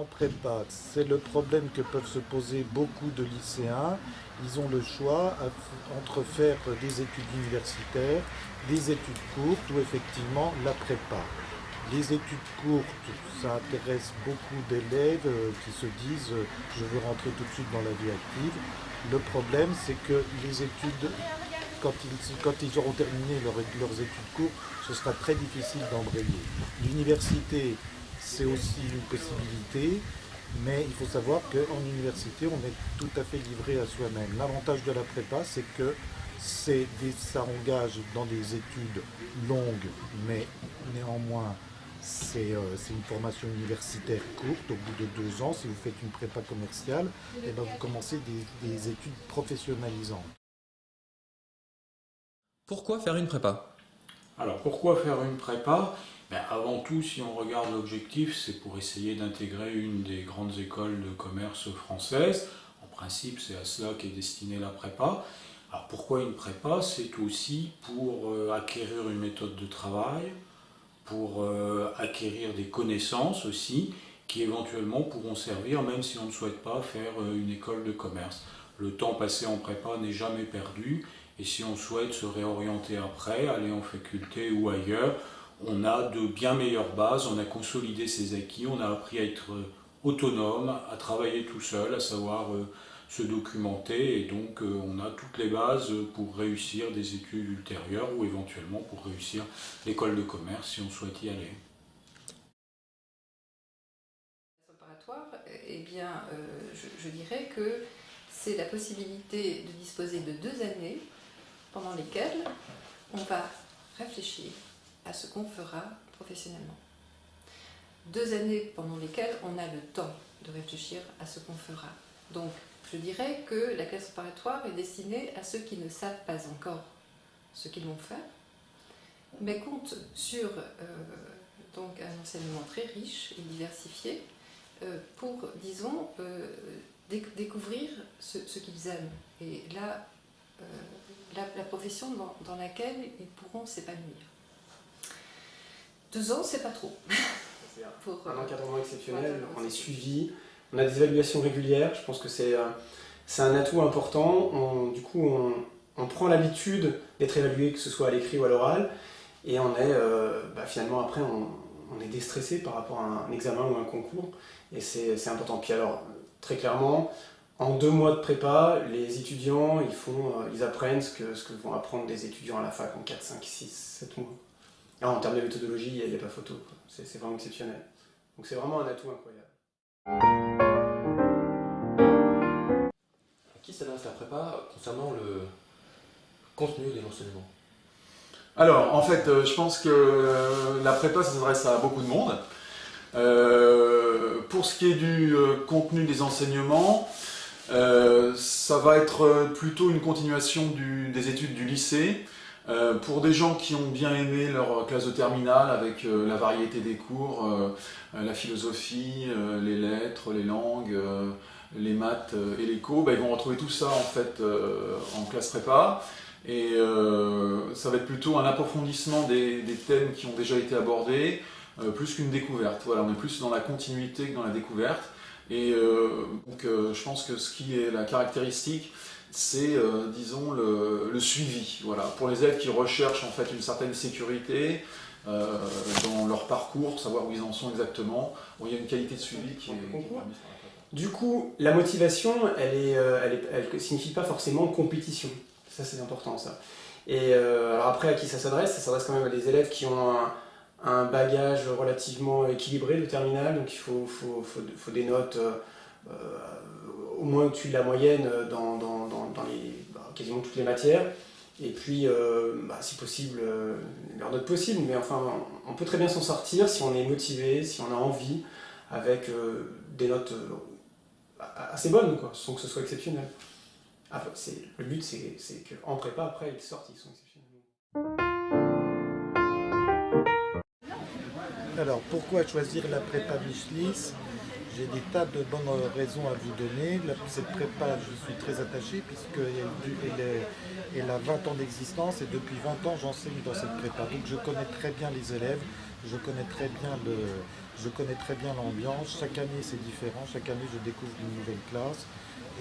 en prépa, c'est le problème que peuvent se poser beaucoup de lycéens. Ils ont le choix entre faire des études universitaires, des études courtes ou effectivement la prépa. Les études courtes, ça intéresse beaucoup d'élèves qui se disent je veux rentrer tout de suite dans la vie active. Le problème, c'est que les études, quand ils auront terminé leurs études courtes, ce sera très difficile d'embrayer. L'université, c'est aussi une possibilité, mais il faut savoir qu'en université, on est tout à fait livré à soi-même. L'avantage de la prépa, c'est que ça engage dans des études longues, mais néanmoins, c'est une formation universitaire courte. Au bout de 2 ans, si vous faites une prépa commerciale, eh ben vous commencez des études professionnalisantes. Pourquoi faire une prépa? Alors pourquoi faire une prépa? Avant tout, si on regarde l'objectif, c'est pour essayer d'intégrer une des grandes écoles de commerce françaises. En principe, c'est à cela qu'est destinée la prépa. Alors pourquoi une prépa? C'est aussi pour acquérir une méthode de travail, pour acquérir des connaissances aussi, qui éventuellement pourront servir, même si on ne souhaite pas faire une école de commerce. Le temps passé en prépa n'est jamais perdu, et si on souhaite se réorienter après, aller en faculté ou ailleurs, on a de bien meilleures bases, on a consolidé ses acquis, on a appris à être autonome, à travailler tout seul, à savoir se documenter, et donc on a toutes les bases pour réussir des études ultérieures ou éventuellement pour réussir l'école de commerce si on souhaite y aller. Opératoire, eh bien, je dirais que c'est la possibilité de disposer de 2 années pendant lesquelles on va réfléchir à ce qu'on fera professionnellement. 2 années pendant lesquelles on a le temps de réfléchir à ce qu'on fera. Donc, je dirais que la classe préparatoire est destinée à ceux qui ne savent pas encore ce qu'ils vont faire, mais compte sur donc un enseignement très riche et diversifié pour, disons, découvrir ce qu'ils aiment. Et là, la profession dans laquelle ils pourront s'épanouir. 2 ans, c'est pas trop. Pour un encadrement exceptionnel, on est suivi, on a des évaluations régulières, je pense que c'est un atout important. Du coup, on prend l'habitude d'être évalué, que ce soit à l'écrit ou à l'oral, et on est finalement après on est déstressé par rapport à un examen ou un concours, et c'est important. Puis alors, très clairement, en 2 mois de prépa, les étudiants ils apprennent ce que vont apprendre des étudiants à la fac en 4, 5, 6, 7 mois. Alors, en termes de méthodologie, il n'y a pas photo, c'est vraiment exceptionnel. Donc c'est vraiment un atout incroyable. À qui s'adresse la prépa concernant le contenu de l'enseignement? Alors, en fait, je pense que la prépa, ça s'adresse à beaucoup de monde. Pour ce qui est du contenu des enseignements, ça va être plutôt une continuation des études du lycée. Pour des gens qui ont bien aimé leur classe de terminale avec la variété des cours, la philosophie, les lettres, les langues, les maths et l'éco, ils vont retrouver tout ça en fait en classe prépa. Et ça va être plutôt un approfondissement des thèmes qui ont déjà été abordés, plus qu'une découverte. Voilà, on est plus dans la continuité que dans la découverte. Et donc je pense que ce qui est la caractéristique, c'est, disons, le suivi. Voilà. Pour les élèves qui recherchent en fait une certaine sécurité dans leur parcours, savoir où ils en sont exactement, il y a une qualité de suivi qui est permise par la prépa. Du coup, la motivation, elle signifie pas forcément compétition. Ça, c'est important, ça. Et alors après, à qui ça s'adresse? Ça s'adresse quand même à des élèves qui ont un bagage relativement équilibré de terminale, donc il faut des notes au moins au-dessus de la moyenne dans quasiment toutes les matières. Et puis, si possible, leur note possible, mais enfin, on peut très bien s'en sortir si on est motivé, si on a envie, avec des notes assez bonnes, quoi, sans que ce soit exceptionnel. Le but, c'est qu'en prépa, après, ils sortent, ils sont exceptionnels. Alors, pourquoi choisir la prépa Michelis? J'ai des tas de bonnes raisons à vous donner. Cette prépa, je suis très attaché puisqu'elle a 20 ans d'existence et depuis 20 ans, j'enseigne dans cette prépa. Donc je connais très bien les élèves, je connais très bien Je connais très bien l'ambiance, chaque année c'est différent, chaque année je découvre une nouvelle classe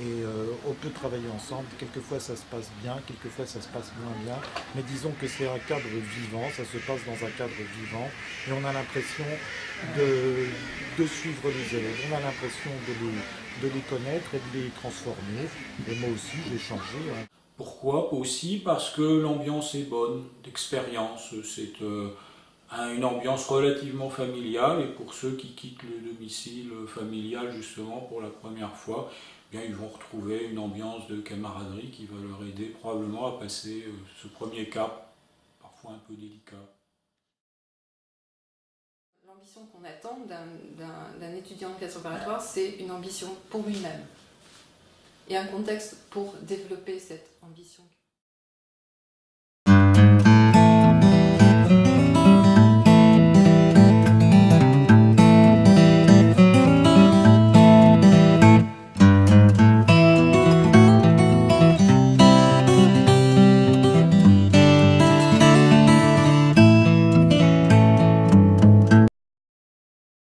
et on peut travailler ensemble. Quelquefois ça se passe bien, quelquefois ça se passe moins bien, mais disons que c'est un cadre vivant, ça se passe dans un cadre vivant et on a l'impression de suivre les élèves, on a l'impression de les connaître et de les transformer. Et moi aussi j'ai changé. Hein. Pourquoi aussi? Parce que l'ambiance est bonne, d'expérience, c'est une ambiance relativement familiale, et pour ceux qui quittent le domicile familial justement pour la première fois, eh bien, ils vont retrouver une ambiance de camaraderie qui va leur aider probablement à passer ce premier cap, parfois un peu délicat. L'ambition qu'on attend d'un étudiant en classe préparatoire, c'est une ambition pour lui-même et un contexte pour développer cette ambition.